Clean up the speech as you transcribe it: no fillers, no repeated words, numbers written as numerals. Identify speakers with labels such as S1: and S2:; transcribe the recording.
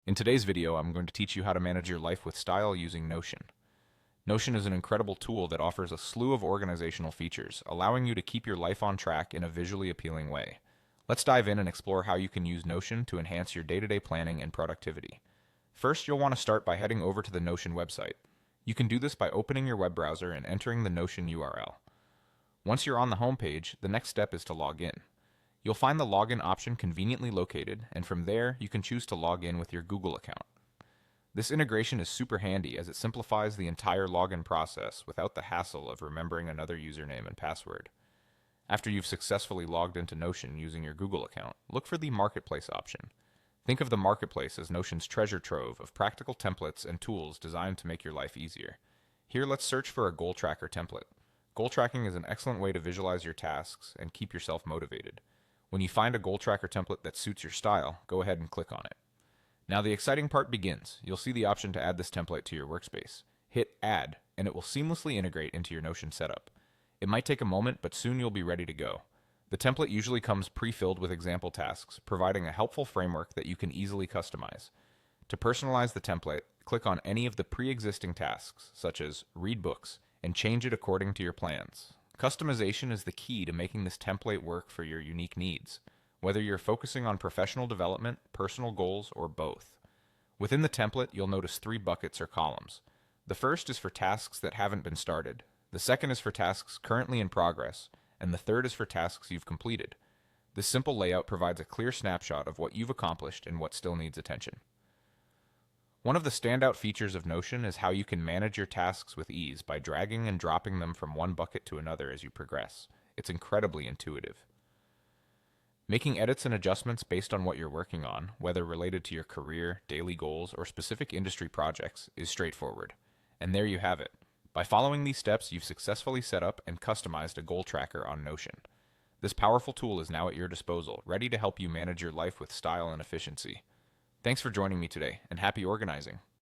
S1: In today's video, I'm going to teach you how to manage your life with style using Notion. Notion is an incredible tool that offers a slew of organizational features, allowing you to keep your life on track in a visually appealing way. Let's dive in and explore how you can use Notion to enhance your day-to-day planning and productivity. First, you'll want to start by heading over to the Notion website. You can do this by opening your web browser and entering the Notion URL. Once you're on the home page, the next step is to log in. You'll find the login option conveniently located, and from there, you can choose to log in with your Google account. This integration is super handy as it simplifies the entire login process without the hassle of remembering another username and password. After you've successfully logged into Notion using your Google account, look for the Marketplace option. Think of the Marketplace as Notion's treasure trove of practical templates and tools designed to make your life easier. Here, let's search for a goal tracker template. Goal tracking is an excellent way to visualize your tasks and keep yourself motivated. When you find a goal tracker template that suits your style, go ahead and click on it. Now the exciting part begins. You'll see the option to add this template to your workspace. Hit Add, and it will seamlessly integrate into your Notion setup. It might take a moment, but soon you'll be ready to go. The template usually comes pre-filled with example tasks, providing a helpful framework that you can easily customize. To personalize the template, click on any of the pre-existing tasks, such as Read Books, and change it according to your plans. Customization is the key to making this template work for your unique needs, whether you're focusing on professional development, personal goals, or both. Within the template, you'll notice 3 buckets or columns. The first is for tasks that haven't been started, the second is for tasks currently in progress, and the third is for tasks you've completed. This simple layout provides a clear snapshot of what you've accomplished and what still needs attention. One of the standout features of Notion is how you can manage your tasks with ease by dragging and dropping them from one bucket to another as you progress. It's incredibly intuitive. Making edits and adjustments based on what you're working on, whether related to your career, daily goals, or specific industry projects, is straightforward. And there you have it. By following these steps, you've successfully set up and customized a goal tracker on Notion. This powerful tool is now at your disposal, ready to help you manage your life with style and efficiency. Thanks for joining me today, and happy organizing!